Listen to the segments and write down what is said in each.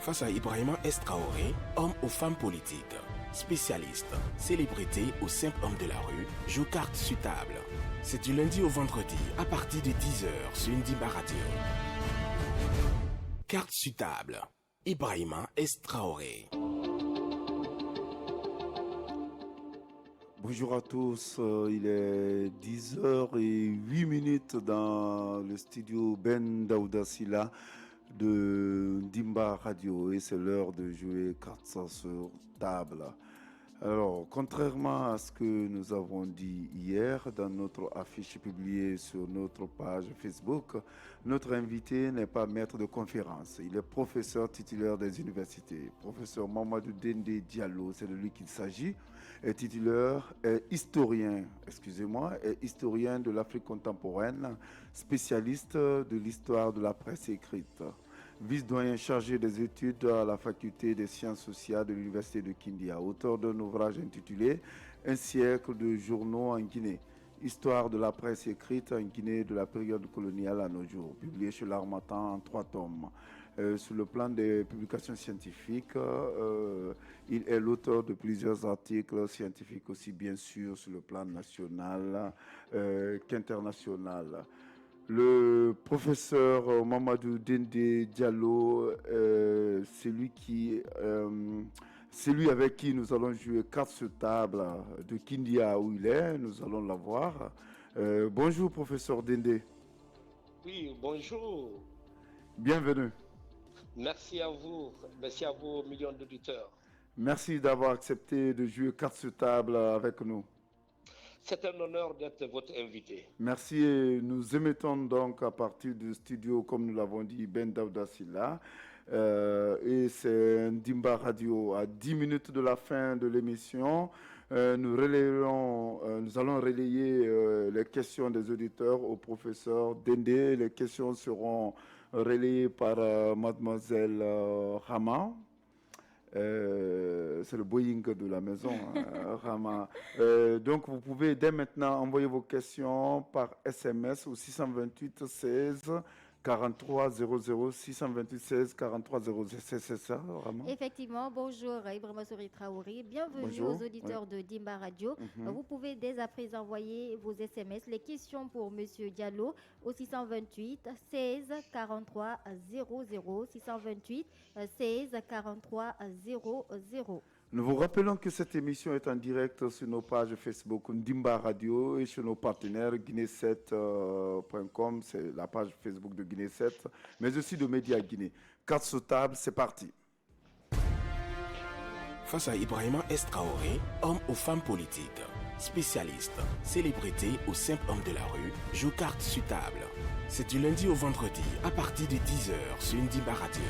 Face à Ibrahima S. Traoré, homme ou femme politique, spécialiste, célébrité ou simple homme de la rue, joue carte sur table. C'est du lundi au vendredi à partir de 10h sur Ndimba Radio. Carte sur table. Ibrahima S. Traoré. Bonjour à tous, il est 10h08 dans le studio Ben Daouda Silla de Ndimba Radio et c'est l'heure de jouer cartes sur table. Alors, contrairement à ce que nous avons dit hier dans notre affiche publiée sur notre page Facebook, notre invité n'est pas maître de conférence. Il est professeur titulaire des universités. Professeur Mamadou Dende Diallo, c'est de lui qu'il s'agit, est historien de l'Afrique contemporaine, spécialiste de l'histoire de la presse écrite. Vice-doyen chargé des études à la faculté des sciences sociales de l'université de Kindia, auteur d'un ouvrage intitulé « Un siècle de journaux en Guinée ». Histoire de la presse écrite en Guinée de la période coloniale à nos jours, publié chez l'Harmattan en 3 tomes. Sur le plan des publications scientifiques, il est l'auteur de plusieurs articles scientifiques aussi bien sûr sur le plan national qu'international. Le professeur Mamadou Dende Diallo, c'est lui avec qui nous allons jouer carte sur table de Kindia où il est. Nous allons la voir. Bonjour professeur Dende. Oui, bonjour. Bienvenue. Merci à vous millions d'auditeurs. Merci d'avoir accepté de jouer carte sur table avec nous. C'est un honneur d'être votre invité. Merci et nous émettons donc à partir du studio, comme nous l'avons dit, Ben Daouda Silla. Et c'est Ndimba Radio. À 10 minutes de la fin de l'émission, nous allons relayer les questions des auditeurs au professeur Dende. Les questions seront relayées par mademoiselle Rama. C'est le Boeing de la maison, Rama. Donc, vous pouvez dès maintenant envoyer vos questions par SMS au 628 16 43 00 628 16 43 00. C'est ça, Rama? Effectivement. Bonjour, Ibrahima S. Traoré. Bienvenue Bonjour. aux auditeurs de Ndimba Radio. Vous pouvez dès à présent envoyer vos SMS, les questions pour Monsieur Diallo au 628 16 43 00 628 16 43 00. Nous vous rappelons que cette émission est en direct sur nos pages Facebook Ndimba Radio et sur nos partenaires guinée7.com, c'est la page Facebook de Guinée 7, mais aussi de Média Guinée. Carte sur table, c'est parti. Face à Ibrahima S. Traoré, homme ou femme politique, spécialiste, célébrité ou simple homme de la rue, joue carte sur table. C'est du lundi au vendredi à partir de 10h sur Ndimba Radio.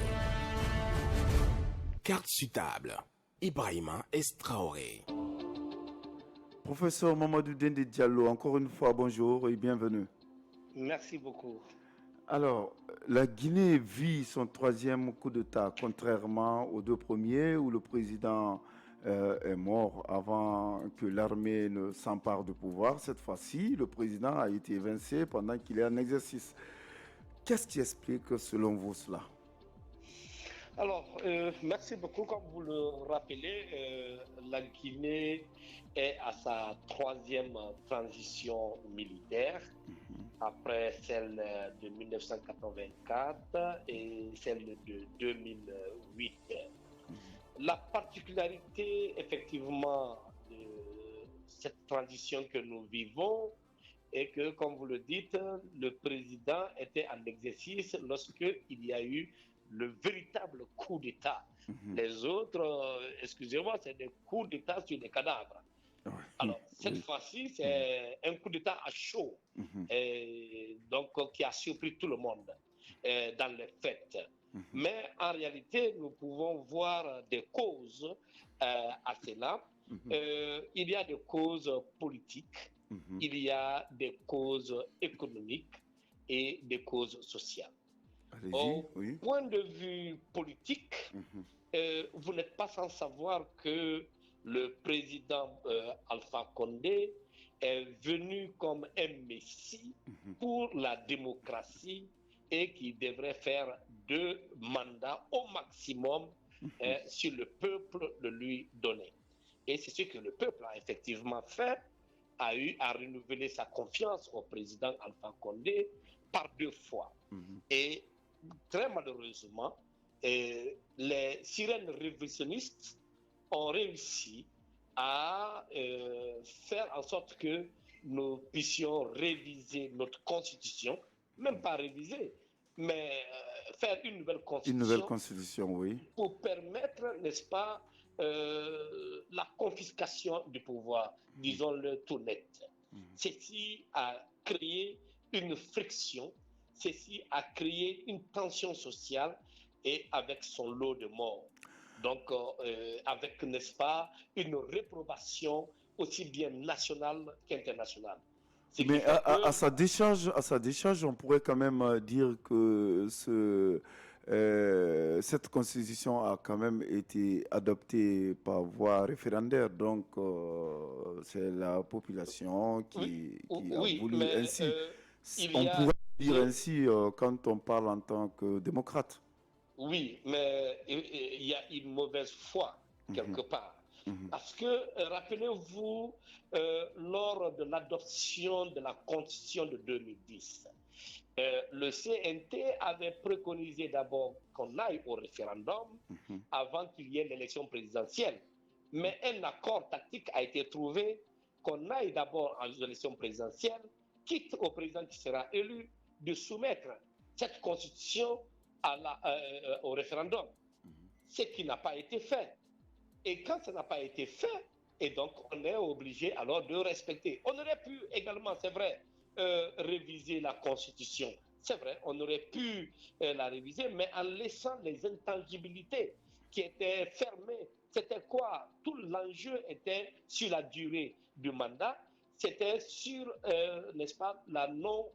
Carte sur table. Ibrahima S. Traoré. Professeur Mamadou Dende Diallo, encore une fois, bonjour et bienvenue. Merci beaucoup. Alors, la Guinée vit son 3e coup d'État, contrairement aux 2 premiers où le président est mort avant que l'armée ne s'empare du pouvoir. Cette fois-ci, le président a été évincé pendant qu'il est en exercice. Qu'est-ce qui explique selon vous cela? Alors, merci beaucoup. Comme vous le rappelez, la Guinée est à sa 3e transition militaire, après celle de 1984 et celle de 2008. La particularité, effectivement, de cette transition que nous vivons est que, comme vous le dites, le président était en exercice lorsqu'il y a eu le véritable coup d'État. Les autres, excusez-moi, c'est des coups d'État sur des cadavres. Alors, cette fois-ci, c'est un coup d'État à chaud, donc qui a surpris tout le monde dans les faits. Mais en réalité, nous pouvons voir des causes à cela. Il y a des causes politiques, il y a des causes économiques et des causes sociales. Au point de vue politique, vous n'êtes pas sans savoir que le président Alpha Condé est venu comme un messie pour la démocratie et qui devrait faire 2 mandats au maximum si le peuple le lui donnait. Et c'est ce que le peuple a effectivement fait, a eu à renouveler sa confiance au président Alpha Condé par 2 fois. Et très malheureusement, les sirènes révisionnistes ont réussi à faire en sorte que nous puissions réviser notre constitution, même pas réviser, mais faire une nouvelle constitution. Une nouvelle constitution, oui. Pour permettre, n'est-ce pas, la confiscation du pouvoir, disons-le tout net. Ceci a créé une friction, ceci a créé une tension sociale et avec son lot de morts. Donc, avec, n'est-ce pas, une réprobation aussi bien nationale qu'internationale. Mais à sa décharge, on pourrait quand même dire que cette constitution a quand même été adoptée par voie référendaire. Donc, c'est la population qui a voulu ainsi. On pourrait dire ainsi quand on parle en tant que démocrate. Oui, mais il y a une mauvaise foi quelque part. Parce que, rappelez-vous, lors de l'adoption de la Constitution de 2010, le CNT avait préconisé d'abord qu'on aille au référendum avant qu'il y ait l'élection présidentielle. Mais un accord tactique a été trouvé qu'on aille d'abord à l'élection présidentielle, quitte au président qui sera élu, de soumettre cette Constitution au référendum. Ce qui n'a pas été fait. Et quand ça n'a pas été fait, et donc on est obligé alors de respecter. On aurait pu également, c'est vrai, réviser la Constitution. C'est vrai, on aurait pu la réviser, mais en laissant les intangibilités qui étaient fermées. C'était quoi? Tout l'enjeu était sur la durée du mandat. C'était sur, n'est-ce pas, la non...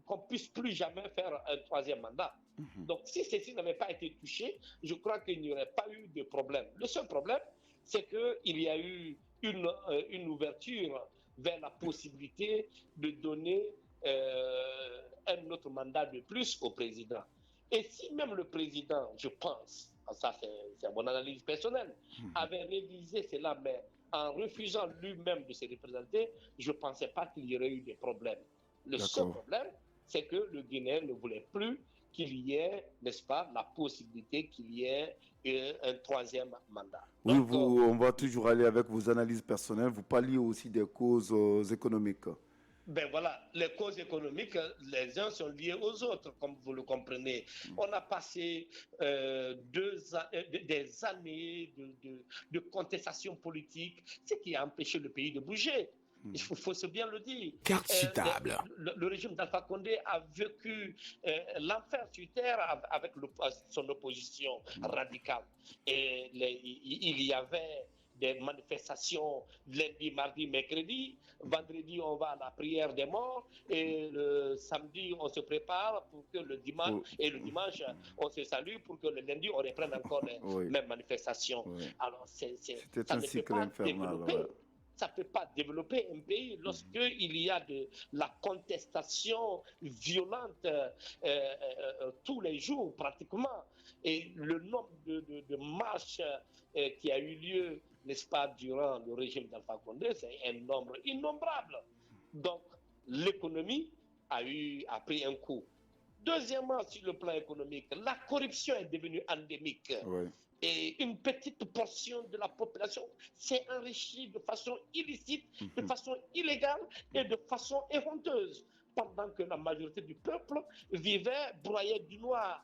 qu'on puisse plus jamais faire un 3e mandat. Donc, si ceci n'avait pas été touché, je crois qu'il n'y aurait pas eu de problème. Le seul problème, c'est qu'il y a eu une ouverture vers la possibilité de donner un autre mandat de plus au président. Et si même le président, je pense, ça c'est mon analyse personnelle, avait révisé cela, mais en refusant lui-même de se représenter, je ne pensais pas qu'il y aurait eu des problèmes. Le seul problème, c'est que le Guinéen ne voulait plus qu'il y ait, n'est-ce pas, la possibilité qu'il y ait un 3e mandat. Oui, donc, on va toujours aller avec vos analyses personnelles. Vous parliez aussi des causes économiques. Ben voilà, les causes économiques, les uns sont liés aux autres, comme vous le comprenez. On a passé des années de contestation politique, ce qui a empêché le pays de bouger. Il faut bien le dire. Carte sur table. Le régime d'Alpha Condé a vécu l'enfer sur terre avec son opposition radicale. Et il y avait des manifestations lundi, mardi, mercredi. Vendredi, on va à la prière des morts. Et le samedi, on se prépare pour que le dimanche, et le dimanche, on se salue pour que le lundi, on reprenne encore les mêmes manifestations. Alors, c'était un cycle infernal. Ça ne peut pas développer un pays lorsqu'il y a de la contestation violente tous les jours pratiquement. Et le nombre de marches qui a eu lieu, n'est-ce pas, durant le régime d'Alpha Condé, c'est un nombre innombrable. Donc, l'économie a pris un coup. Deuxièmement, sur le plan économique, la corruption est devenue endémique. Et une petite portion de la population s'est enrichie de façon illicite, de façon illégale et de façon honteuse, pendant que la majorité du peuple vivait broyé du noir.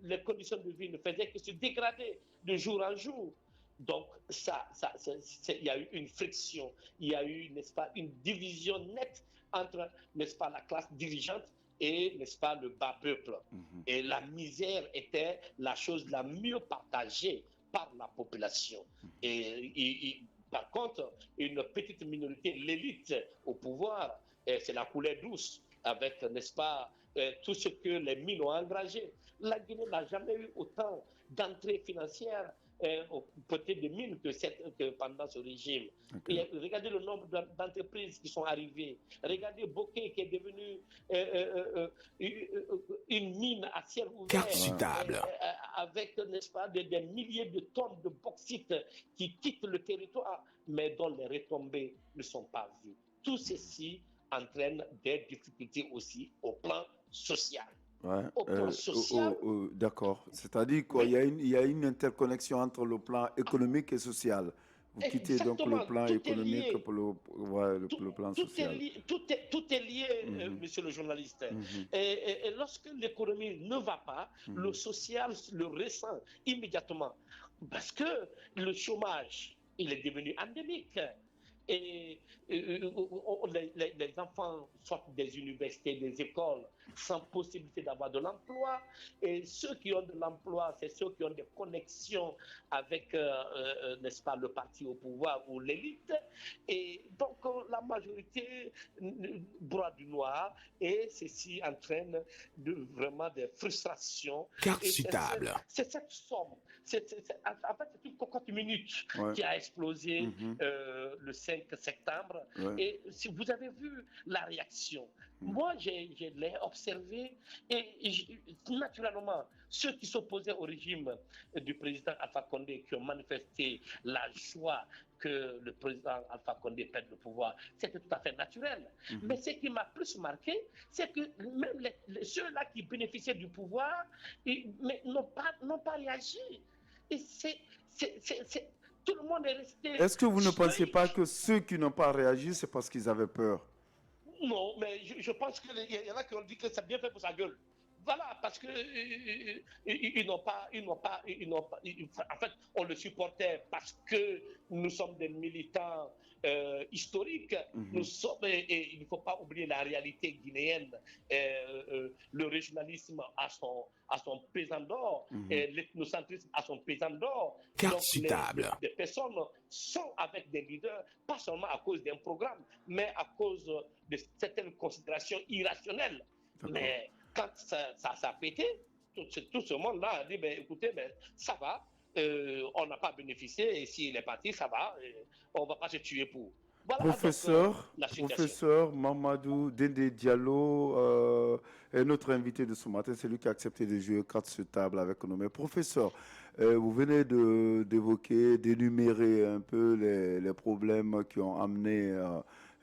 Les conditions de vie ne faisaient que se dégrader de jour en jour. Donc, il y a eu une friction, il y a eu, n'est-ce pas, une division nette entre, n'est-ce pas, la classe dirigeante et, n'est-ce pas, le bas peuple. Et la misère était la chose la mieux partagée par la population. Et par contre, une petite minorité, l'élite au pouvoir, c'est la coulée douce avec, n'est-ce pas, tout ce que les mines ont engrangé. La Guinée n'a jamais eu autant d'entrées financières aux côtés de mines que pendant ce régime. Okay. Et regardez le nombre d'entreprises qui sont arrivées. Regardez Bokeh qui est devenu une mine à ciel ouvert. Cartable. Avec, n'est-ce pas, des milliers de tonnes de bauxite qui quittent le territoire, mais dont les retombées ne sont pas vues. Tout ceci entraîne des difficultés aussi au plan social. Ouais. Au plan social. D'accord. C'est-à-dire qu'il y a une interconnexion entre le plan économique et social. Vous quittez donc le plan économique pour le plan social. Tout est lié, monsieur le journaliste. Et lorsque l'économie ne va pas, le social le ressent immédiatement. Parce que le chômage, il est devenu endémique. Et les enfants sortent des universités, des écoles, sans possibilité d'avoir de l'emploi. Et ceux qui ont de l'emploi, c'est ceux qui ont des connexions avec, n'est-ce pas, le parti au pouvoir ou l'élite. Et donc, la majorité broie du noir, et ceci entraîne vraiment des frustrations. Cartable. C'est cette somme. En fait, c'est une cocotte minute qui a explosé le 5 septembre. Et si vous avez vu la réaction, moi, je l'ai observé et naturellement, ceux qui s'opposaient au régime du président Alpha Condé, qui ont manifesté la joie que le président Alpha Condé perde le pouvoir, c'était tout à fait naturel. Mais ce qui m'a plus marqué, c'est que même ceux-là qui bénéficiaient du pouvoir n'ont pas réagi. Et tout le monde est resté... Est-ce que vous ne pensez pas que ceux qui n'ont pas réagi, c'est parce qu'ils avaient peur? Non, mais je pense qu'il y en a qui ont dit que c'est bien fait pour sa gueule. Voilà, parce que ils n'ont pas, en fait, on le supportait parce que nous sommes des militants historiques. Nous sommes, et il ne faut pas oublier la réalité guinéenne. Le régionalisme a son pesant d'or, et l'ethnocentrisme a son pesant d'or. Cartable. Des personnes sont avec des leaders, pas seulement à cause d'un programme, mais à cause de certaines considérations irrationnelles. Mais quand ça a pété, tout ce monde-là a dit, écoutez, ça va, on n'a pas bénéficié, et s'il est parti, ça va, on ne va pas se tuer pour. Voilà, professeur Mamadou Dende Diallo est notre invité de ce matin, c'est lui qui a accepté de jouer carte sur table avec nous. Mais professeur, vous venez d'énumérer un peu les problèmes qui ont amené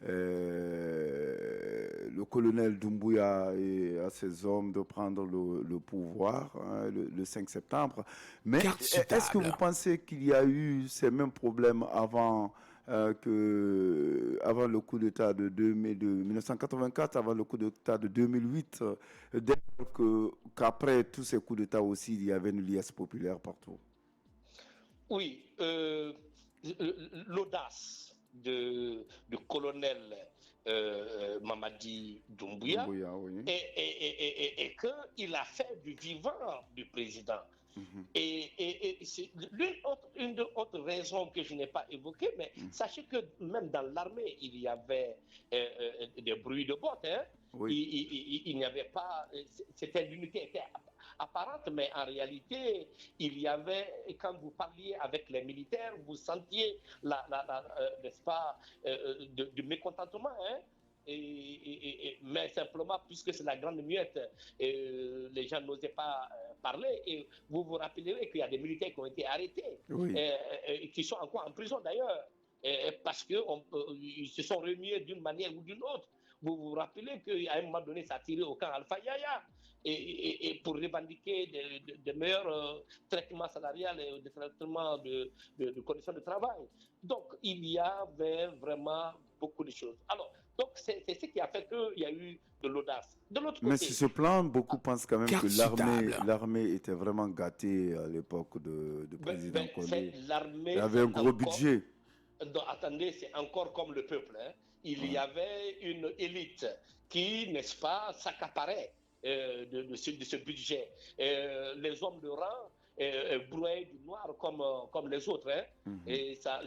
le colonel Doumbouya et à ses hommes de prendre le pouvoir le 5 septembre. Mais est-ce que vous pensez qu'il y a eu ces mêmes problèmes avant le coup d'État de 1984, avant le coup d'État de 2008, qu'après tous ces coups d'État aussi, il y avait une liesse populaire partout? Oui, l'audace du colonel Mamadi Doumbouya et qu'il a fait du vivant du président. Et c'est une autre raison que je n'ai pas évoquée, mais sachez que même dans l'armée, il y avait des bruits de bottes. Il n'y avait pas... l'unité était apparente, mais en réalité, il y avait, quand vous parliez avec les militaires, vous sentiez, n'est-ce pas, du mécontentement. Mais simplement, puisque c'est la grande muette, les gens n'osaient pas parler. Et vous vous rappellerez qu'il y a des militaires qui ont été arrêtés, et qui sont encore en prison d'ailleurs, parce qu'ils se sont remués d'une manière ou d'une autre. Vous vous rappelez qu'à un moment donné, ça a tiré au camp Alpha Yaya, et pour revendiquer de meilleurs traitements salariaux et des traitements de conditions de travail. Donc, il y avait vraiment beaucoup de choses. Alors, donc, c'est ce qui a fait qu'il y a eu de l'audace. De l'autre côté... Mais sur ce plan, beaucoup pensent quand même que l'armée était vraiment gâtée à l'époque de président Condé. Il y avait un gros budget. Attendez, c'est encore comme le peuple. Il y avait une élite qui, n'est-ce pas, s'accaparait de ce budget. Les hommes de rang brouaient du noir comme les autres. Et ça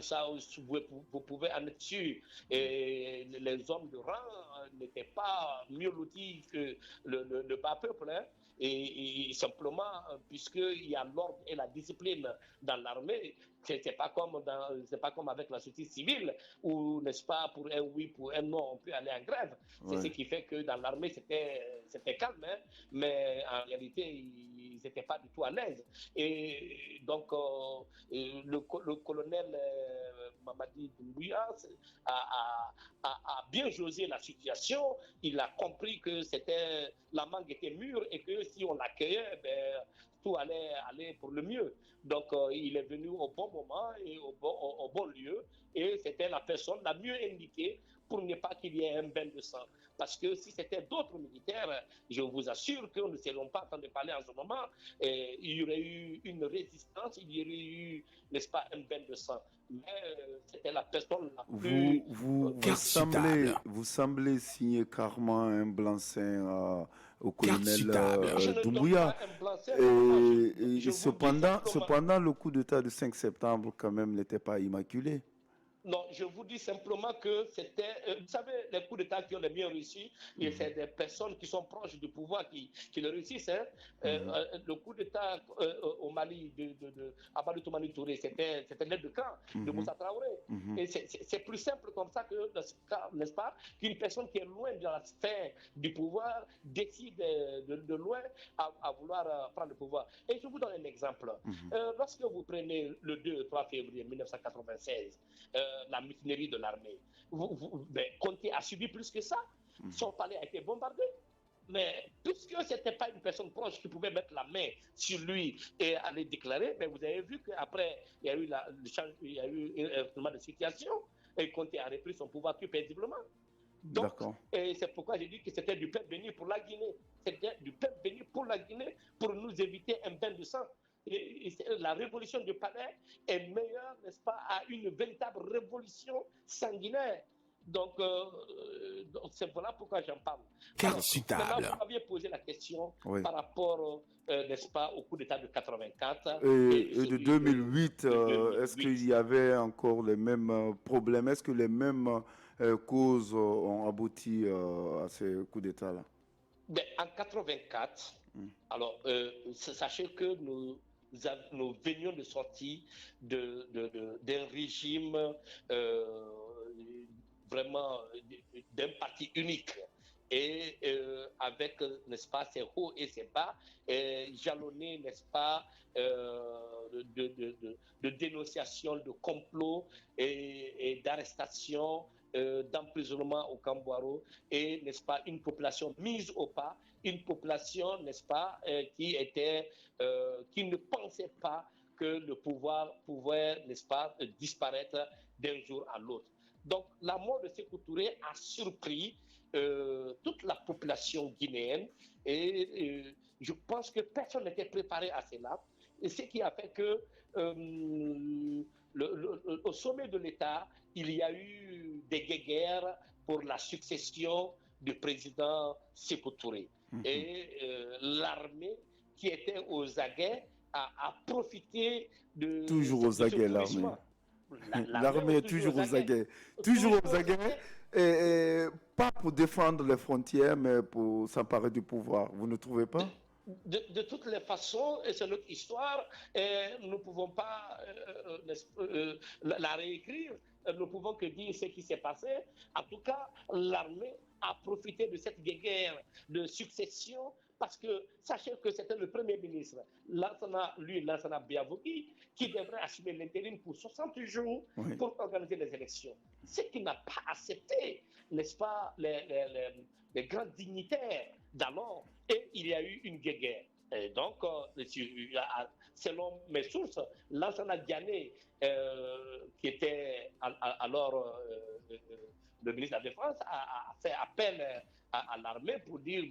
vous pouvez en être sûr. Et les hommes de rang n'étaient pas mieux lotis que le bas peuple. Et simplement, puisqu'il y a l'ordre et la discipline dans l'armée, c'est pas comme avec la société civile, où, n'est-ce pas, pour un oui, pour un non, on peut aller en grève. C'est ce qui fait que dans l'armée, c'était calme, hein, mais en réalité, ils n'étaient pas du tout à l'aise. Et donc, le colonel Mamadi Doumbouya a bien josé la situation. Il a compris que la mangue était mûre et que si on l'accueillait, tout allait aller pour le mieux. Donc, il est venu au bon moment et au bon lieu. Et c'était la personne la mieux indiquée pour ne pas qu'il y ait un bain de sang. Parce que si c'était d'autres militaires, je vous assure que nous ne serions pas en train de parler en ce moment. Il y aurait eu une résistance, il y aurait eu, n'est-ce pas, un bain de sang. Mais c'était la personne la plus... Vous semblez signer carrément un blanc-seing au colonel Doumbouya. Et cependant, le coup d'État du 5 septembre, quand même, n'était pas immaculé. Non, je vous dis simplement que c'était... vous savez, les coups d'État qui ont les mieux réussi, c'est des personnes qui sont proches du pouvoir qui le réussissent. Hein. Le coup d'État au Mali de Amadou Toumani Touré, c'était l'aide de camp de Moussa Traoré. Et c'est plus simple comme ça que, n'est-ce pas, qu'une personne qui est loin de la sphère du pouvoir décide de loin à vouloir prendre le pouvoir. Et je vous donne un exemple. Lorsque vous prenez le 2-3 février 1996, la mutinerie de l'armée. Conté a subi plus que ça. Son palais a été bombardé. Mais puisque ce n'était pas une personne proche qui pouvait mettre la main sur lui et aller déclarer, mais vous avez vu qu'après, il y a eu un changement de situation et Conté a repris son pouvoir plus paisiblement. Donc, et c'est pourquoi j'ai dit que c'était du peuple béni pour la Guinée. C'était du peuple béni pour la Guinée pour nous éviter un bain de sang. Et la révolution du palais est meilleure, n'est-ce pas, à une véritable révolution sanguinaire. Donc, c'est voilà pourquoi j'en parle. Vous m'aviez posé la question par rapport, n'est-ce pas, au coup d'État de 84. Et de 2008, est-ce qu'il y avait encore les mêmes problèmes? Est-ce que les mêmes causes ont abouti à ces coups d'État-là? En 84, alors, sachez que nous venions de sortir d'un régime vraiment d'un parti unique et avec, n'est-ce pas, ses hauts et ses bas, jalonnés, n'est-ce pas, de dénonciations, de complots et d'arrestations, d'emprisonnement au Cambouaro et, n'est-ce pas, une population mise au pas, une population, n'est-ce pas, qui ne pensait pas que le pouvoir pouvait, n'est-ce pas, disparaître d'un jour à l'autre. Donc, la mort de Sékou Touré a surpris toute la population guinéenne et je pense que personne n'était préparé à cela. Et ce qui a fait que au sommet de l'État, il y a eu des guéguerres pour la succession du président Sékou Touré. Et l'armée qui était aux aguets a profité de... Toujours aux aguets, l'armée. L'armée est toujours aux aguets. Toujours aux aguets. Et pas pour défendre les frontières, mais pour s'emparer du pouvoir. Vous ne trouvez pas? De toutes les façons, et c'est notre histoire, et nous ne pouvons pas la réécrire. Nous ne pouvons que dire ce qui s'est passé. En tout cas, l'armée a profité de cette guerre de succession parce que sachez que c'était le Premier ministre, Lansana Biavogi, qui devrait assumer l'intérim pour 60 jours pour organiser les élections. Ce qui n'a pas accepté, n'est-ce pas, les grands dignitaires d'alors, et il y a eu une guerre. Et donc, selon mes sources, Lansana Diané, qui était alors le ministre de la Défense, a fait appel à l'armée pour dire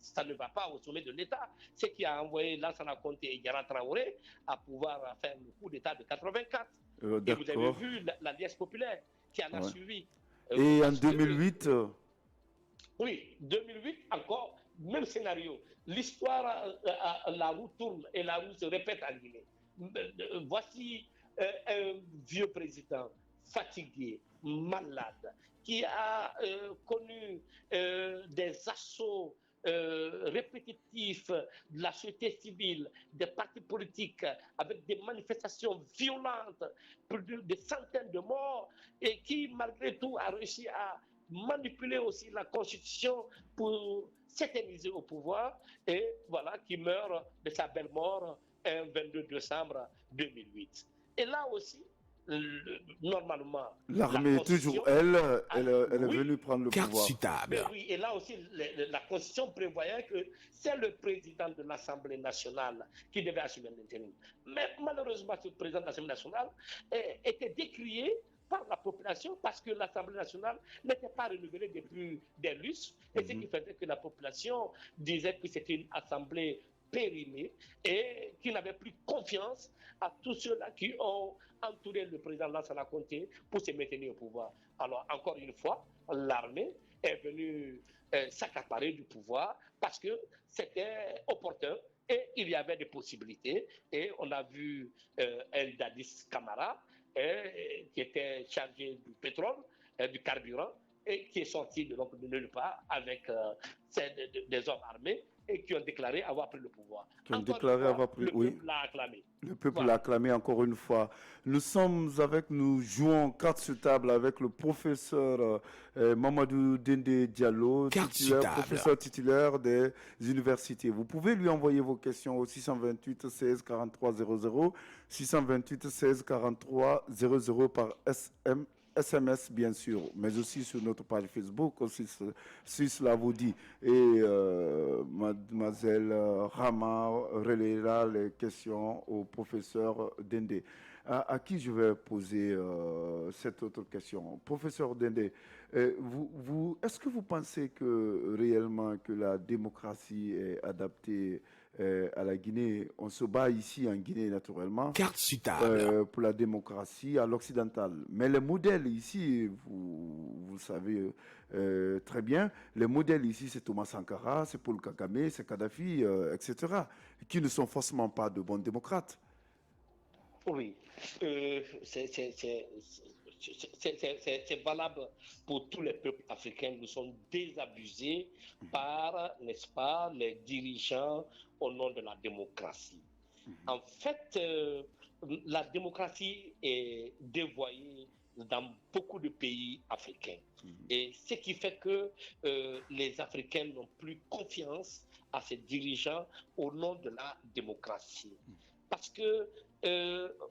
ça ne va pas au sommet de l'État. Ce qui a envoyé Lansana Conté et Yara Traoré à pouvoir faire le coup d'État de 84. Et vous avez vu l'Alliance populaire qui en a suivi. Et en 2008 Oui, 2008 encore, même scénario. L'histoire, la roue tourne et la roue se répète en Guinée. Voici un vieux président fatigué, malade, qui a connu des assauts répétitif de la société civile, des partis politiques, avec des manifestations violentes, plus de des centaines de morts, et qui, malgré tout, a réussi à manipuler aussi la Constitution pour s'éterniser au pouvoir, et voilà, qui meurt de sa belle mort un 22 décembre 2008. Et là aussi, normalement, l'armée, toujours elle est oui, venue prendre le Carte pouvoir. sur table. oui, et là aussi, la Constitution prévoyait que c'est le président de l'Assemblée nationale qui devait assumer l'intérim. Mais malheureusement, ce président de l'Assemblée nationale était décrié par la population parce que l'Assemblée nationale n'était pas renouvelée depuis des lustres, et ce qui faisait que la population disait que c'était une assemblée périmée et qui n'avait plus confiance à tous ceux-là qui ont entouré le président Lansana Conté pour se maintenir au pouvoir. Alors, encore une fois, l'armée est venue s'accaparer du pouvoir parce que c'était opportun et il y avait des possibilités. Et on a vu El Dadis Camara, qui était chargé du pétrole, du carburant, et qui est sorti de nulle part avec des hommes armés et qui ont déclaré avoir pris le pouvoir. Qui ont Encore déclaré une fois, avoir pris, le oui. peuple l'a acclamé. Le peuple Voilà. l'a acclamé encore une fois. Nous jouons carte sur table avec le professeur Mamadou Dende Diallo, Carte sur table. professeur titulaire des universités. Vous pouvez lui envoyer vos questions au 628 16 43 00, 628 16 43 00 par SMS bien sûr, mais aussi sur notre page Facebook, aussi, si cela vous dit. Et mademoiselle Rama relayera les questions au professeur Dende. À qui je vais poser cette autre question? Professeur Dende, est-ce que vous pensez que réellement que la démocratie est adaptée à la Guinée? On se bat ici en Guinée naturellement Carte sur table. pour la démocratie à l'occidental. Mais les modèles ici, vous le savez très bien, les modèles ici, c'est Thomas Sankara, c'est Paul Kagame, c'est Kadhafi, etc., qui ne sont forcément pas de bons démocrates. Oui, c'est valable pour tous les peuples africains. Nous sommes désabusés par, n'est-ce pas, les dirigeants au nom de la démocratie. En fait, la démocratie est dévoyée dans beaucoup de pays africains. Et ce qui fait que les Africains n'ont plus confiance à ces dirigeants au nom de la démocratie. Parce que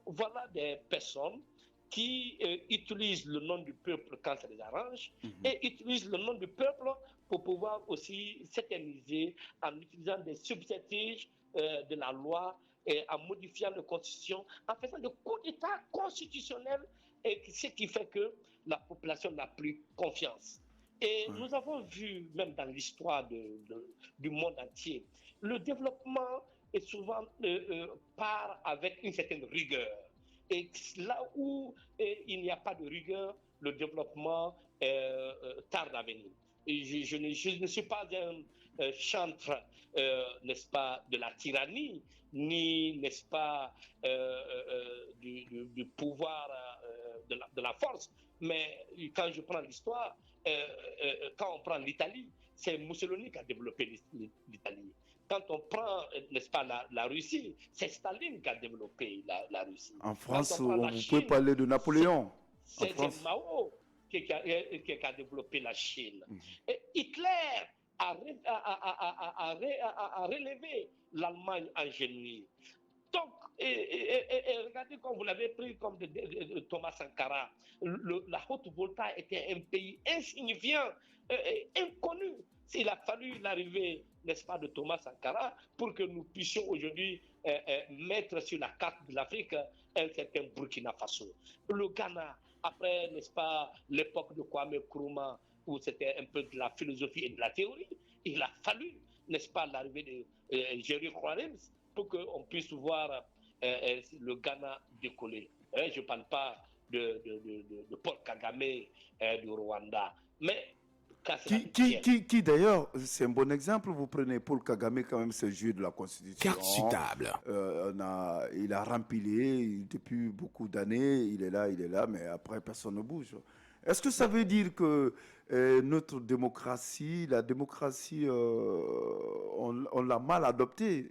voilà des personnes qui utilisent le nom du peuple quand ça les arrange et utilisent le nom du peuple pour pouvoir aussi s'éterniser en utilisant des subterfuges de la loi et en modifiant la constitution, en faisant des coups d'État constitutionnels, et ce qui fait que la population n'a plus confiance. Et nous avons vu, même dans l'histoire du monde entier, le développement est souvent part avec une certaine rigueur. Et là où il n'y a pas de rigueur, le développement tarde à venir. Et je ne suis pas un chantre, n'est-ce pas, de la tyrannie, ni, n'est-ce pas, du pouvoir de la force. Mais quand je prends l'histoire, quand on prend l'Italie, c'est Mussolini qui a développé l'Italie. Quand on prend, n'est-ce pas, la Russie, c'est Staline qui a développé la Russie. En France, vous pouvez parler de Napoléon. C'est Mao qui a développé la Chine. Et Hitler a relevé l'Allemagne en genouille. Donc, regardez comme vous l'avez pris comme de Thomas Sankara. La Haute-Volta était un pays insignifiant, inconnu. Il a fallu l'arrivée, n'est-ce pas, de Thomas Sankara pour que nous puissions aujourd'hui mettre sur la carte de l'Afrique un certain Burkina Faso. Le Ghana, après, n'est-ce pas, l'époque de Kwame Nkrumah, où c'était un peu de la philosophie et de la théorie, il a fallu, n'est-ce pas, l'arrivée de Jerry Rawlings pour qu'on puisse voir le Ghana décoller. Je ne parle pas de Paul Kagame du Rwanda, mais qui d'ailleurs, c'est un bon exemple, vous prenez Paul Kagame, quand même, c'est joué de la Constitution. Carte sur table. Il a rempilé depuis beaucoup d'années, il est là, mais après personne ne bouge. Est-ce que ça veut dire que notre démocratie, la démocratie, on l'a mal adoptée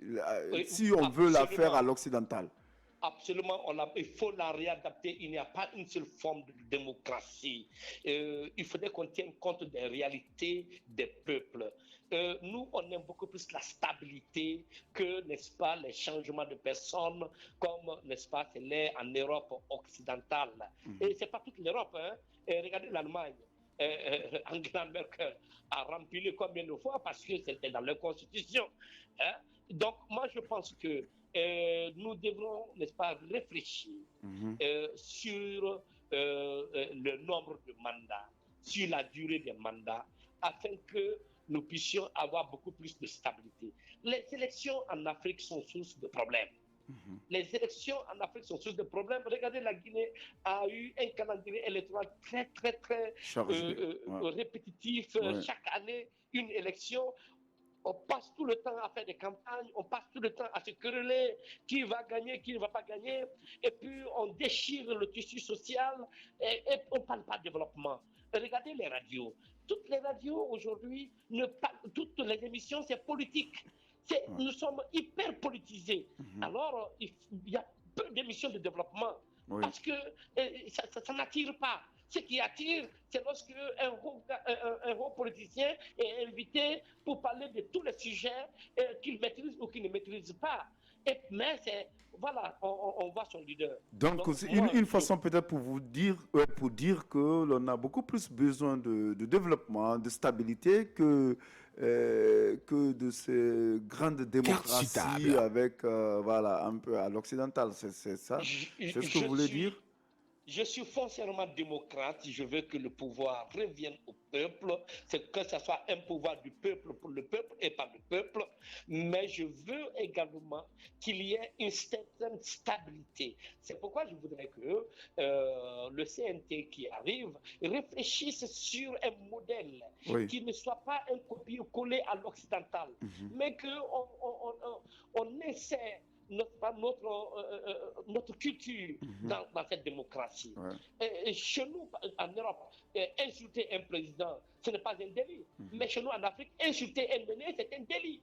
Oui, si on veut la faire à absolument. l'occidental? Absolument, il faut la réadapter. Il n'y a pas une seule forme de démocratie. Il faudrait qu'on tienne compte des réalités des peuples. Nous, on aime beaucoup plus la stabilité que, n'est-ce pas, les changements de personnes, comme, n'est-ce pas, c'est l'est en Europe occidentale. Et ce n'est pas toute l'Europe. Hein. Et regardez l'Allemagne. Angela Merkel a rempli combien de fois parce que c'était dans leur constitution. Hein. Donc, moi, je pense que nous devrons, n'est-ce pas, réfléchir sur le nombre de mandats, sur la durée des mandats, afin que nous puissions avoir beaucoup plus de stabilité. Les élections en Afrique sont source de problèmes. Les élections en Afrique sont source de problèmes. Regardez, la Guinée a eu un calendrier électoral très Chargé. répétitif. Ouais. Chaque année, une élection. On passe tout le temps à faire des campagnes, on passe tout le temps à se quereller, qui va gagner, qui ne va pas gagner, et puis on déchire le tissu social et on ne parle pas de développement. Regardez les radios. Toutes les radios aujourd'hui, toutes les émissions, c'est politique. Nous sommes hyper politisés. Alors, il y a peu d'émissions de développement parce que ça n'attire pas. Ce qui attire, c'est lorsque un haut politicien est invité pour parler de tous les sujets qu'il maîtrise ou qu'il ne maîtrise pas. Mais voilà, on voit son leader. Donc, c'est une façon peut-être pour dire que l'on a beaucoup plus besoin de développement, de stabilité que de ces grandes démocraties avec, voilà, un peu à l'occidental. C'est ça? C'est ce que vous voulez dire? Je suis foncièrement démocrate. Je veux que le pouvoir revienne au peuple, que ce soit un pouvoir du peuple pour le peuple et pas le peuple. Mais je veux également qu'il y ait une certaine stabilité. C'est pourquoi je voudrais que le CNT qui arrive réfléchisse sur un modèle qui ne soit pas un copier-coller à l'occidental, mais qu'on essaie notre culture dans cette démocratie. Et chez nous, en Europe, insulter un président, ce n'est pas un délit. Mais chez nous, en Afrique, insulter un mené, c'est un délit.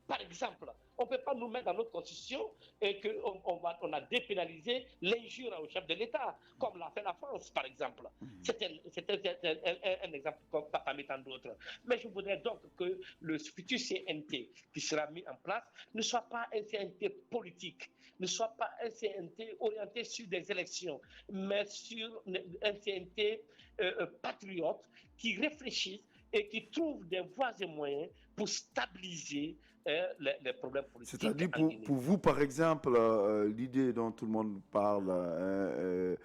Par exemple, on ne peut pas nous mettre dans notre constitution qu'on a dépénalisé l'injure au chef de l'État, comme l'a fait la France, par exemple. C'est un exemple parmi tant d'autres. Mais je voudrais donc que le futur CNT qui sera mis en place ne soit pas un CNT politique, ne soit pas un CNT orienté sur des élections, mais sur un CNT patriote qui réfléchisse et qui trouve des voies et moyens pour stabiliser les problèmes politiques. C'est-à-dire, pour vous, par exemple, l'idée dont tout le monde parle,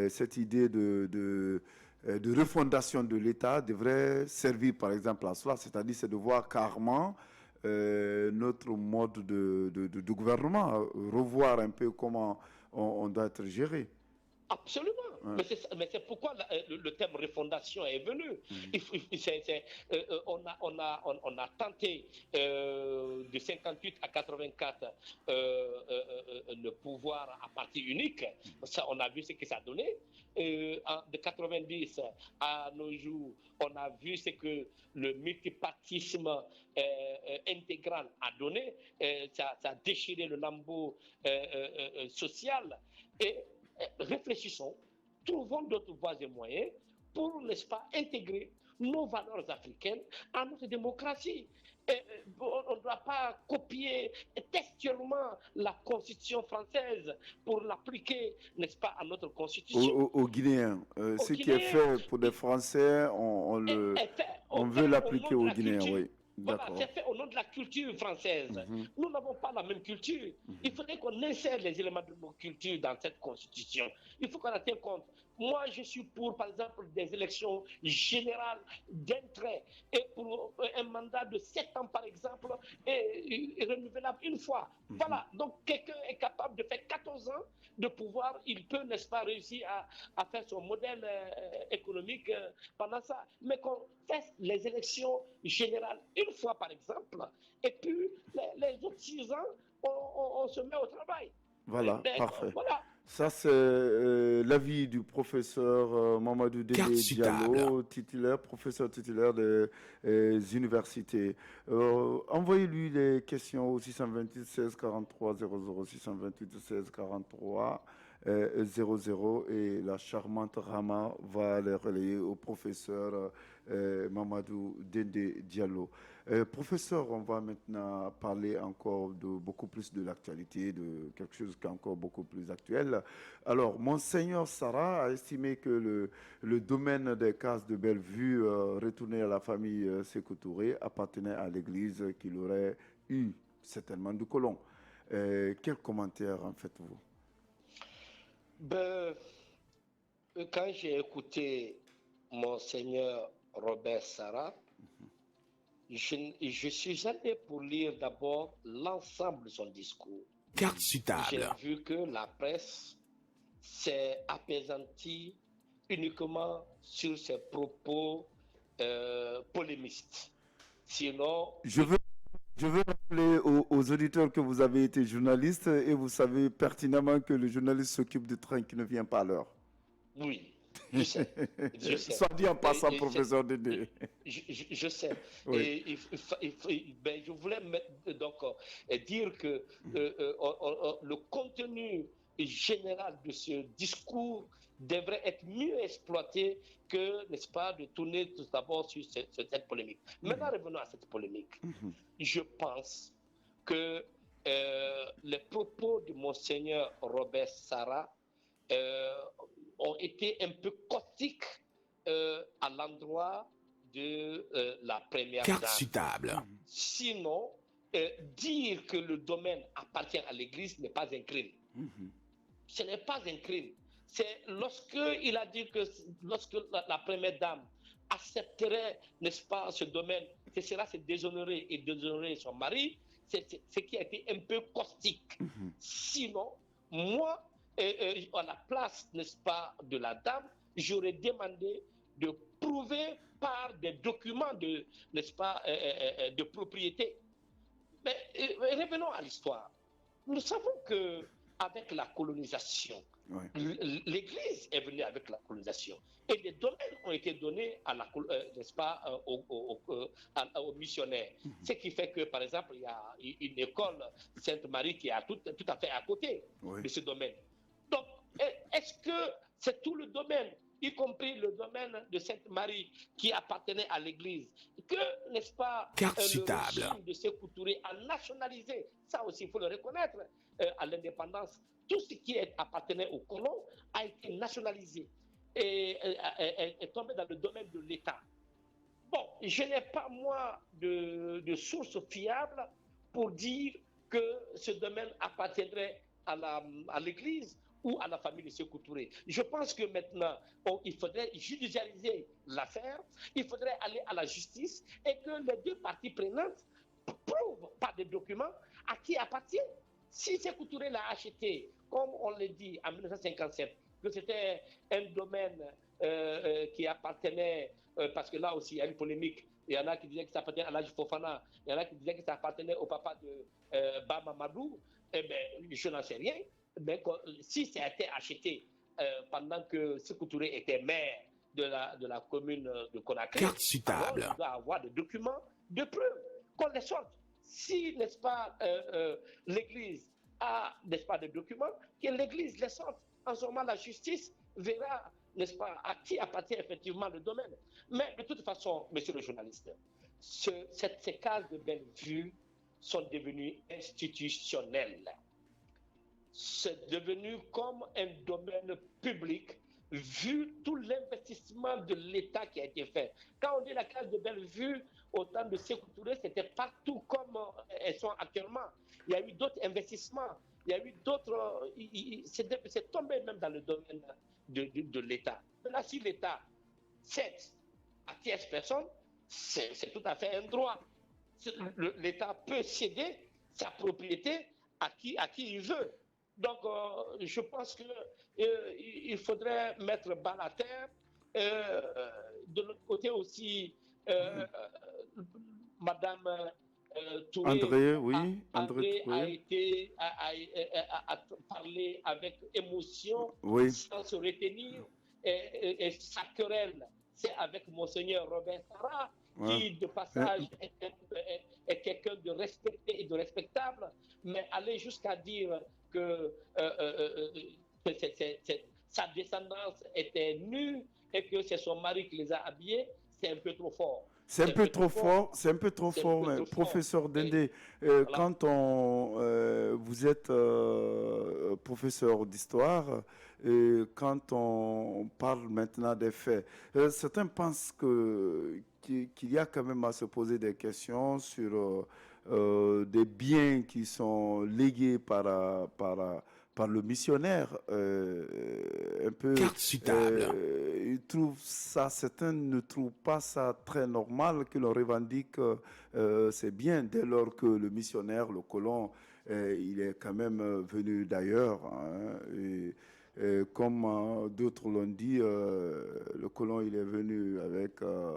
cette idée de refondation de l'État devrait servir, par exemple, à cela, c'est-à-dire c'est de voir carrément notre mode de gouvernement, revoir un peu comment on doit être géré. Absolument. Mais c'est pourquoi le terme refondation est venu. On a tenté de 58 à 84 le pouvoir à parti unique. Ça, on a vu ce que ça a donné. De 90 à nos jours, on a vu ce que le multipartisme intégral a donné. Ça a déchiré le lambeau social. Et réfléchissons, trouvons d'autres voies et moyens pour, n'est-ce pas, intégrer nos valeurs africaines à notre démocratie. On ne doit pas copier textuellement la Constitution française pour l'appliquer, n'est-ce pas, à notre Constitution. Aux Guinéens. Ce qui est fait pour des Français, on veut l'appliquer aux Guinéens, oui. Voilà, c'est fait au nom de la culture française. Nous n'avons pas la même culture. Il faudrait qu'on insère les éléments de nos cultures dans cette constitution. Il faut qu'on en tienne compte. Moi, je suis pour, par exemple, des élections générales d'un trait et pour un mandat de 7 ans, par exemple, et renouvelable une fois. Voilà. Donc, quelqu'un est capable de faire 14 ans de pouvoir. Il peut, n'est-ce pas, réussir à faire son modèle économique pendant ça. Mais qu'on fasse les élections générales une fois, par exemple, et puis les autres 6 ans, on se met au travail. Voilà, parfait. Voilà. Ça, c'est l'avis du professeur Mamadou Dede Diallo, professeur titulaire des universités. Envoyez-lui les questions au 628 16 43 00, 628 16 43 00 et la charmante Rama va les relayer au professeur Mamadou Dede Diallo. Professeur, on va maintenant parler encore de beaucoup plus de l'actualité, de quelque chose qui est encore beaucoup plus actuel. Alors, Monseigneur Sarah a estimé que le domaine des cases de Bellevue retourné à la famille Sékou Touré appartenait à l'église qu'il aurait eu certainement du colon. Quel commentaire en faites-vous? Quand j'ai écouté Monseigneur Robert Sarah, je suis allé pour lire d'abord l'ensemble de son discours. Carte sur table. J'ai vu que la presse s'est apaisantie uniquement sur ses propos polémistes. Sinon... Je veux rappeler aux auditeurs que vous avez été journaliste et vous savez pertinemment que le journaliste s'occupe du train qui ne vient pas à l'heure. Oui. Je sais. Soit dit en passant, professeur Dédé. Je sais. Oui. Et je voulais donc dire que le contenu général de ce discours devrait être mieux exploité que, n'est-ce pas, de tourner tout d'abord sur cette polémique. Maintenant, revenons à cette polémique. Je pense que les propos de Monseigneur Robert Sarah ont été un peu caustiques à l'endroit de la première Carte dame. sur table. Sinon, dire que le domaine appartient à l'Église n'est pas un crime. Ce n'est pas un crime. C'est lorsqu'il a dit que lorsque la première dame accepterait, n'est-ce pas, ce domaine, ce sera se déshonorer et déshonorer son mari, c'est ce qui a été un peu caustique. Sinon, moi, à la place, n'est-ce pas, de la dame, j'aurais demandé de prouver par des documents de, n'est-ce pas, de propriété. Mais revenons à l'histoire. Nous savons que avec la colonisation, l'Église est venue avec la colonisation et les domaines ont été donnés à la, n'est-ce pas, aux missionnaires. Ce qui fait que, par exemple, il y a une école Sainte-Marie qui est tout à fait à côté de ce domaine. Donc, est-ce que c'est tout le domaine, y compris le domaine de Sainte-Marie, qui appartenait à l'Église, que, n'est-ce pas, le régime de Sékou Touré a nationalisé, ça aussi, il faut le reconnaître, à l'indépendance, tout ce qui appartenait aux colons a été nationalisé et est tombé dans le domaine de l'État. Bon, je n'ai pas, moi, de source fiable pour dire que ce domaine appartiendrait à l'Église ou à la famille de Sékou Touré. Je pense que maintenant, il faudrait judiciariser l'affaire, il faudrait aller à la justice et que les deux parties prenantes prouvent par des documents à qui appartient. Si Sékou Touré l'a acheté, comme on l'a dit en 1957, que c'était un domaine qui appartenait, parce que là aussi il y a une polémique, il y en a qui disaient que ça appartenait à l'Aji Fofana, il y en a qui disaient que ça appartenait au papa de Bamamadou, eh bien, je n'en sais rien. Mais si ça a été acheté pendant que Sékou Touré était maire de la commune de Conakry, alors il doit avoir des documents de preuve qu'on les sorte. Si, n'est-ce pas, l'Église a, n'est-ce pas, des documents, que l'Église les sorte. En ce moment, la justice verra, n'est-ce pas, à qui appartient effectivement le domaine. Mais de toute façon, monsieur le journaliste, ces cases de Bellevue sont devenues institutionnelles. C'est devenu comme un domaine public vu tout l'investissement de l'État qui a été fait. Quand on dit la case de Bellevue, au temps de Sékou Touré, c'était partout comme elles sont actuellement. Il y a eu d'autres investissements, il y a eu d'autres... c'est tombé même dans le domaine de l'État. Maintenant, si l'État cède à tierce personne, c'est tout à fait un droit. L'État peut céder sa propriété à qui il veut. Donc, je pense qu'il faudrait mettre bas la terre. De l'autre côté aussi, Madame Touré, André, oui, André André a Touré, été a parlé avec émotion, oui, sans se retenir, et sa querelle, c'est avec Monseigneur Robert Sarah, ouais. qui de Euh, passage est quelqu'un de respecté et de respectable, mais aller jusqu'à dire que sa descendance était nue et que c'est son mari qui les a habillés, c'est un peu trop fort. C'est un C'est un peu peu trop trop fort. fort, c'est un peu trop C'est un fort, peu mais trop fort. professeur Et Dendé, voilà. quand vous êtes professeur d'histoire, et quand on parle maintenant des faits, certains pensent qu'il y a quand même à se poser des questions sur des biens qui sont légués par le missionnaire, un peu. Carte sutable. Certains ne trouvent pas ça très normal que l'on revendique c'est bien dès lors que le missionnaire, le colon, il est quand même venu d'ailleurs. Hein, et comme d'autres l'ont dit, le colon, il est venu Avec euh,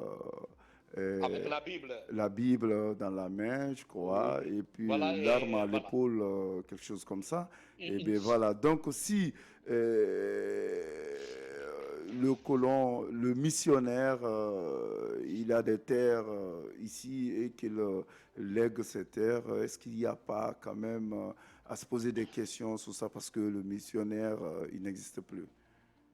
la Bible. la Bible dans la main, je crois, Oui. et puis Voilà, l'arme à et voilà. l'épaule, quelque chose comme ça. Et Une- bien voilà, donc si le colon, le missionnaire, il a des terres ici et qu'il lègue ces terres, est-ce qu'il n'y a pas quand même à se poser des questions sur ça parce que le missionnaire, il n'existe plus?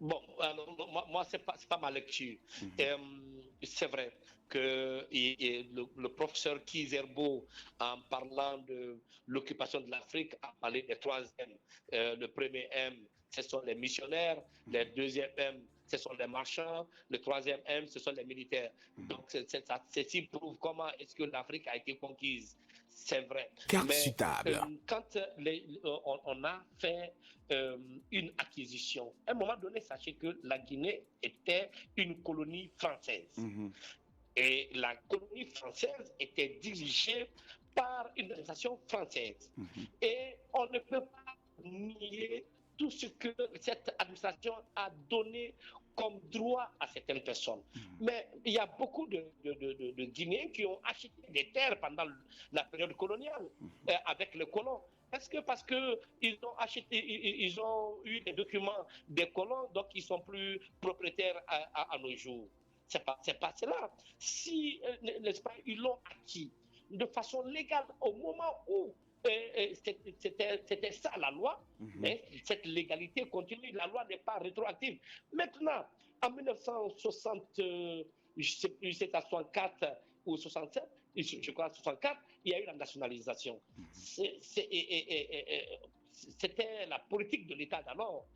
Bon, alors, moi c'est pas ma lecture. Mhm. C'est vrai que le professeur Kizerbo, en parlant de l'occupation de l'Afrique, a parlé des trois M. Le premier M, ce sont les missionnaires. Le deuxième M, ce sont les marchands. Le troisième M, ce sont les militaires. Donc, ceci prouve comment est-ce que l'Afrique a été conquise. C'est vrai. Carte Mais sutable. quand on a fait une acquisition. À un moment donné, sachez que la Guinée était une colonie française. Mhm. Et la colonie française était dirigée par une organisation française. Mhm. Et on ne peut pas nier tout ce que cette administration a donné comme droit à certaines personnes. Mais il y a beaucoup de Guinéens qui ont acheté des terres pendant la période coloniale avec les colons. Est-ce que parce qu'ils ont acheté, ils ont eu des documents des colons, donc ils sont plus propriétaires à nos jours? C'est pas cela. Si, n'est-ce pas, ils l'ont acquis de façon légale au moment où c'était ça la loi, mais cette légalité continue, la loi n'est pas rétroactive. Maintenant, en 1960, je sais plus, c'est à 64 ou 67, je crois 64, il y a eu la nationalisation. C'était la politique de l'État d'alors.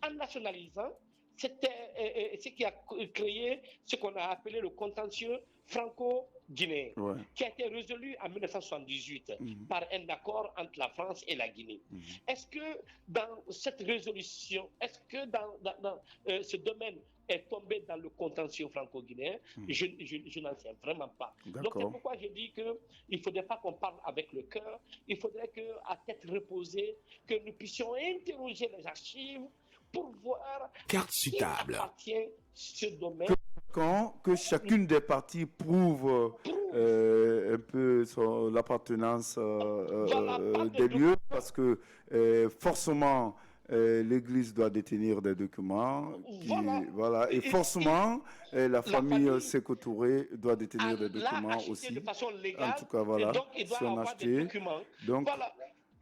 En nationalisant, c'était ce qui a créé ce qu'on a appelé le contentieux franco-guinéen, Ouais. qui a été résolu en 1978 par un accord entre la France et la Guinée. Est-ce que dans cette résolution, est-ce que dans ce domaine est tombé dans le contentieux franco-guinéen? Je n'en sais vraiment pas. Donc c'est pourquoi je dis qu'il ne faudrait pas qu'on parle avec le cœur, il faudrait qu'à tête reposée, que nous puissions interroger les archives pour voir Carte à qui sutable. appartient ce domaine. Que chacune des parties prouve un peu l'appartenance Voilà, des lieux, parce que forcément l'Église doit détenir des documents, voilà. et forcément la famille Sékou Touré doit détenir des l'a documents acheté aussi. de façon En légale, tout cas, et voilà, donc il doit si on a avoir des acheté. documents. Donc, Voilà.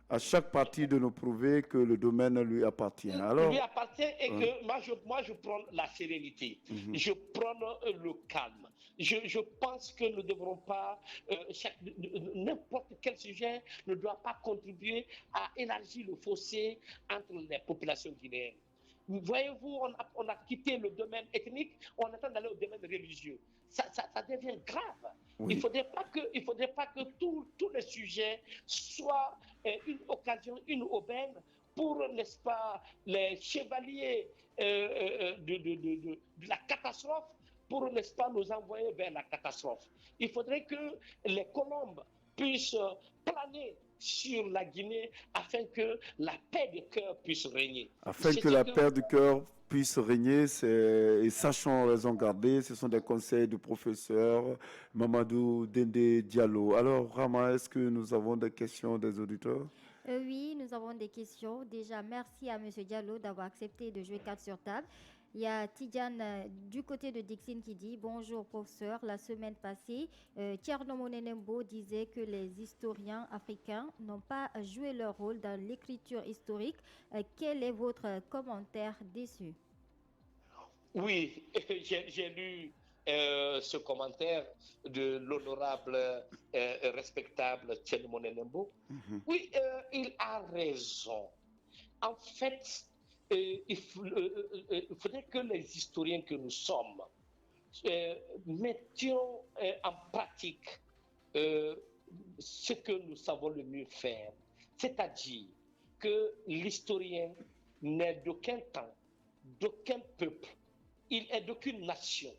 à chaque partie de nous prouver que le domaine lui appartient. Alors, lui appartient et que moi je prends la sérénité, je prends le calme. Je pense que nous ne devrons pas, n'importe quel sujet ne doit pas contribuer à élargir le fossé entre les populations guinéennes. Voyez-vous, on a quitté le domaine ethnique, on attend d'aller au domaine religieux. Ça devient grave. oui. Il ne faudrait pas que tous les sujets soient une occasion, une aubaine pour, n'est-ce pas, les chevaliers de la catastrophe, pour, n'est-ce pas, nous envoyer vers la catastrophe. Il faudrait que les colombes puissent planer sur la Guinée afin que la paix de cœur puisse régner. Afin que la paix de cœur puisse régner, et sachant raison garder, ce sont des conseils du professeur Mamadou Dende Diallo. Alors, Rama, est-ce que nous avons des questions des auditeurs? Oui, nous avons des questions. Déjà, merci à M. Diallo d'avoir accepté de jouer 4 sur table. Il y a Tidiane du côté de Dixine qui dit: bonjour professeur, la semaine passée, Thierno Monenembo disait que les historiens africains n'ont pas joué leur rôle dans l'écriture historique. Quel est votre commentaire dessus? Oui, j'ai lu ce commentaire de l'honorable et respectable Thierno Monenembo. Oui, il a raison. En fait, il faudrait que les historiens que nous sommes mettions en pratique ce que nous savons le mieux faire. C'est-à-dire que l'historien n'est d'aucun temps, d'aucun peuple, il est d'aucune nation.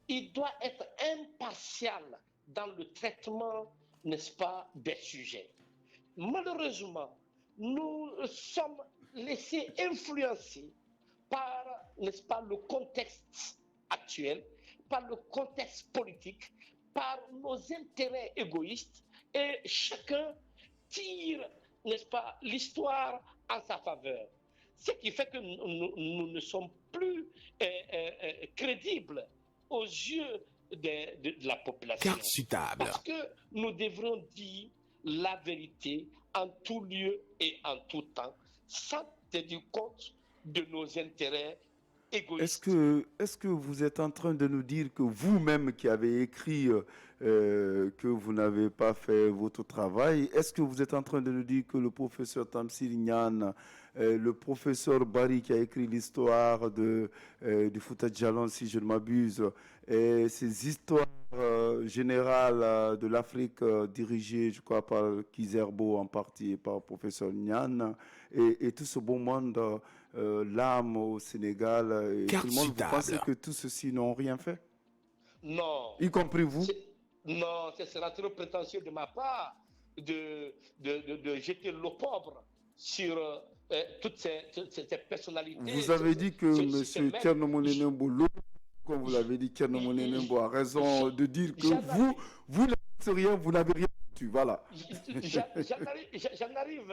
Il doit être impartial dans le traitement, n'est-ce pas, des sujets. Malheureusement, nous sommes laissés influencer par, n'est-ce pas, le contexte actuel, par le contexte politique, par nos intérêts égoïstes, et chacun tire, n'est-ce pas, l'histoire en sa faveur. Ce qui fait que nous ne sommes plus crédibles aux yeux de la population. Carte sur table. Parce que nous devrons dire la vérité en tout lieu et en tout temps, sans tenir compte de nos intérêts égoïstes. Est-ce que vous êtes en train de nous dire que vous-même qui avez écrit que vous n'avez pas fait votre travail, est-ce que vous êtes en train de nous dire que le professeur Tamsir Niane, le professeur Barry qui a écrit l'histoire du Fouta Djallon, si je ne m'abuse, et ces histoires générales de l'Afrique dirigées, je crois, par Kizerbo en partie et par le professeur Niane, et tout ce beau monde, l'âme au Sénégal, et tout le monde, vous pensez que tous ceux-ci n'ont rien fait? Non. Y compris vous? Non, ce sera trop prétentieux de ma part de jeter l'opprobre sur toutes ces personnalités. Vous avez dit que M. Thierno Monenembo, comme vous l'avez dit, Thierno Monenembo a raison de dire que vous rien, vous n'avez rien foutu. Voilà. J'en arrive,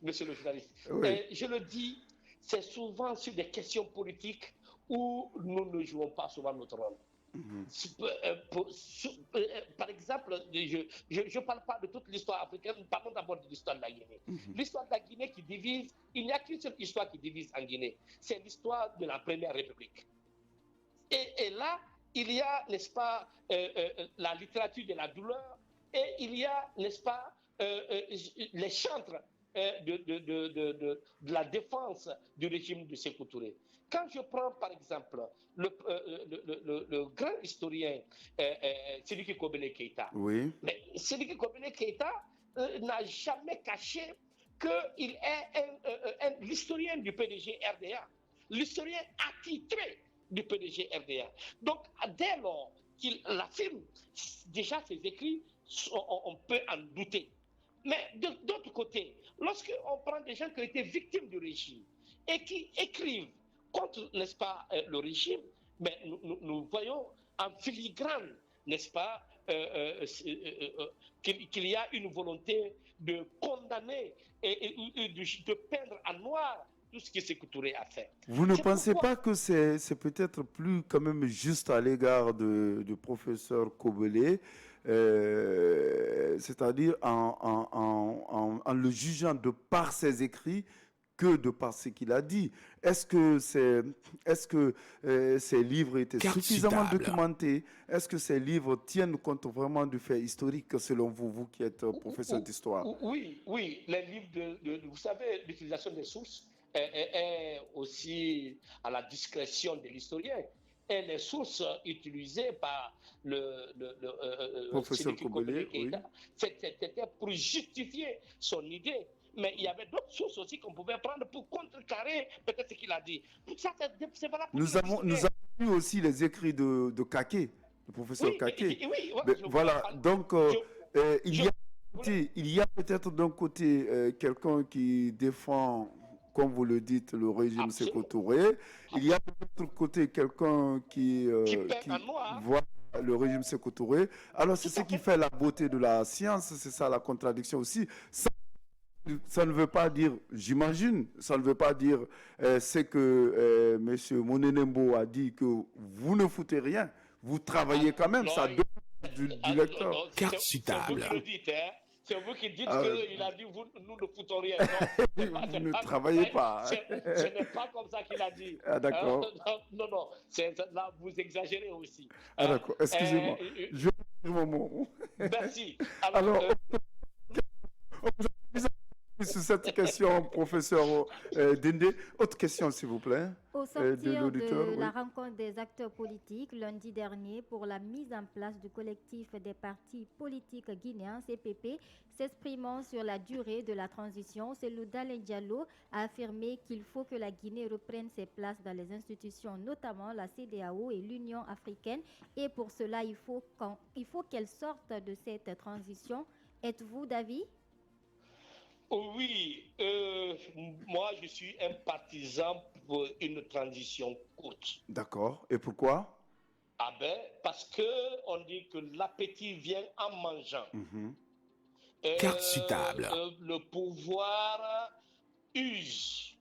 monsieur le journaliste. Oui. Je le dis, c'est souvent sur des questions politiques où nous ne jouons pas souvent notre rôle. Par exemple, je ne parle pas de toute l'histoire africaine, parlons d'abord de l'histoire de la Guinée. L'histoire de la Guinée qui divise, il n'y a qu'une seule histoire qui divise en Guinée, c'est l'histoire de la Première République. Et là, il y a, n'est-ce pas, la littérature de la douleur, et il y a, n'est-ce pas, les chantres de la défense du régime de Sékou Touré. Quand je prends par exemple le grand historien Sidiki Kobene Keïta, oui. Mais Sidiki Kobene Keïta n'a jamais caché qu'il est l'historien du PDG RDA, l'historien attitré du PDG RDA. Donc dès lors qu'il l'affirme, déjà ses écrits, on peut en douter. Mais d'autre côté, lorsqu'on prend des gens qui ont été victimes du régime et qui écrivent contre, n'est-ce pas, le régime, mais nous voyons en filigrane, n'est-ce pas, qu'il y a une volonté de condamner et de peindre en noir tout ce que Sékou Touré a fait. Vous ne pensez pas que c'est peut-être plus quand même juste à l'égard du professeur Kobele, c'est-à-dire en le jugeant de par ses écrits que de par ce qu'il a dit? Est-ce que ces livres étaient suffisamment documentés? Est-ce que ces livres tiennent compte vraiment du fait historique, selon vous, vous qui êtes professeur d'histoire? Oui, les livres vous savez, l'utilisation des sources est aussi à la discrétion de l'historien. Et les sources utilisées par le professeur Kobele, oui. C'était pour justifier son idée. Mais il y avait d'autres sources aussi qu'on pouvait prendre pour contrecarrer peut-être ce qu'il a dit. Ça, c'est valable pour nous avons lu aussi les écrits de Kaké, le professeur Kaké. Oui, voilà, donc il y a côté, il y a peut-être d'un côté quelqu'un qui défend, comme vous le dites, le régime Sékou Touré. Il y a de l'autre côté quelqu'un qui peint en noir. voit le régime Sékou Touré. Alors, c'est ce qui fait la beauté de la science, c'est ça la contradiction aussi. Ça ne veut pas dire, j'imagine, ça ne veut pas dire c'est que M. Monenembo a dit que vous ne foutez rien, vous travaillez quand même, ça donne du lecteur. Carte sur table. C'est vous qui le dites, hein. C'est vous qui dites qu'il a dit nous ne foutons rien. Non, vous ne travaillez pas. Ce n'est pas comme ça qu'il a dit. Ah, d'accord. Non, là, vous exagérez aussi. Ah, d'accord. Excusez-moi. Je vais dire mon mot. Merci. Alors, sur cette question, professeur Dende. Autre question, s'il vous plaît. Au sortir de la rencontre des acteurs politiques lundi dernier pour la mise en place du collectif des partis politiques guinéens, CPP, s'exprimant sur la durée de la transition, Cellou Dalein Diallo a affirmé qu'il faut que la Guinée reprenne ses places dans les institutions, notamment la CEDEAO et l'Union africaine. Et pour cela, il faut qu'elle sorte de cette transition. Êtes-vous d'avis ? Oui, moi je suis un partisan pour une transition courte. D'accord. Et pourquoi? Ah ben, parce que on dit que l'appétit vient en mangeant. Carte sur table. Le pouvoir use.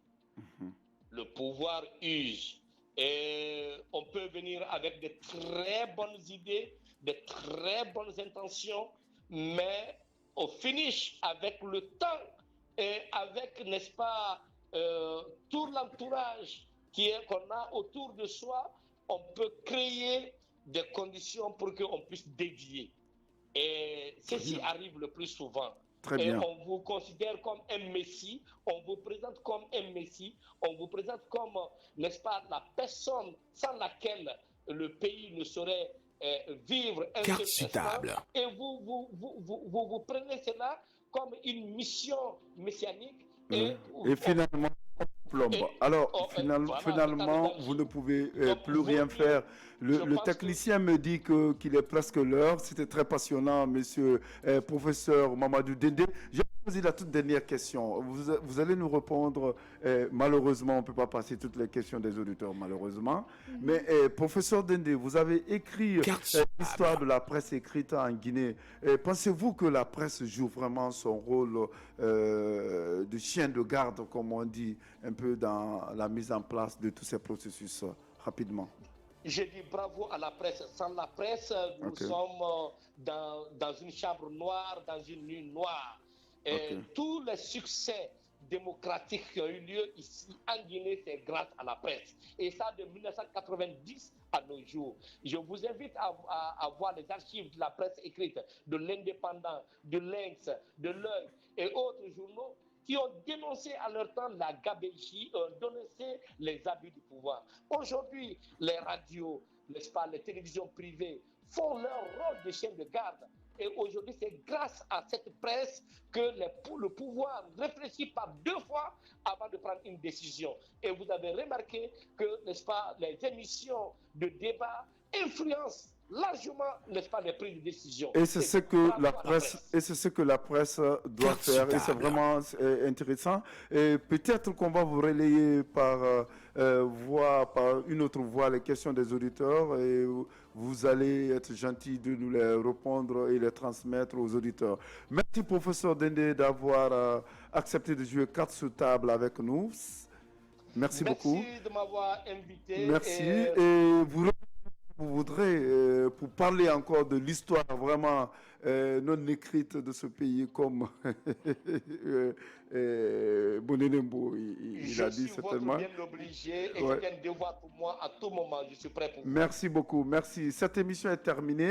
Le pouvoir use. Et on peut venir avec de très bonnes idées, de très bonnes intentions, mais au finish, avec le temps et avec, n'est-ce pas, tout l'entourage qu'on a autour de soi, on peut créer des conditions pour qu'on puisse dévier. Et ceci arrive le plus souvent. Très bien. Et on vous considère comme un messie, on vous présente comme un messie, on vous présente comme, n'est-ce pas, la personne sans laquelle le pays ne saurait vivre un Carte seul sur instant. table. Et vous prenez cela comme une mission messianique. Et finalement, plombe. Alors, finalement, vous ne pouvez plus rien faire. Le technicien me dit qu'il est presque l'heure. C'était très passionnant, monsieur professeur Mamadou Dende. J'ai posé la toute dernière question. Vous allez nous répondre. Malheureusement, on ne peut pas passer toutes les questions des auditeurs, malheureusement. Mais professeur Dende, vous avez écrit l'histoire de la presse écrite en Guinée. Pensez-vous que la presse joue vraiment son rôle de chien de garde, comme on dit, un peu dans la mise en place de tous ces processus rapidement? Je dis bravo à la presse. Sans la presse, nous sommes dans une chambre noire, dans une nuit noire. Et tous les succès démocratiques qui ont eu lieu ici en Guinée, c'est grâce à la presse. Et ça de 1990 à nos jours. Je vous invite à voir les archives de la presse écrite, de l'Indépendant, de l'Inx, de l'Œil et autres journaux qui ont dénoncé à leur temps la gabegie, dénoncé les abus du pouvoir. Aujourd'hui, les radios, n'est-ce pas, les télévisions privées font leur rôle de chien de garde. Et aujourd'hui, c'est grâce à cette presse que le pouvoir réfléchit par deux fois avant de prendre une décision. Et vous avez remarqué que, n'est-ce pas, les émissions de débat influencent largement, n'est-ce pas, les prises de décision. Et c'est ce que la presse doit faire. Et c'est vraiment intéressant. Et peut-être qu'on va vous relayer par une autre voix les questions des auditeurs, et vous allez être gentil de nous les répondre et les transmettre aux auditeurs. Merci professeur Dende d'avoir accepté de jouer carte sur table avec nous. Merci beaucoup. Merci de m'avoir invité. Merci. Et vous voudrez, pour parler encore de l'histoire vraiment non écrite de ce pays, comme Monenembo, il a dit certainement. Je suis bien obligé et c'est un devoir pour moi à tout moment. Je suis prêt pour vous. Merci beaucoup. Merci. Cette émission est terminée.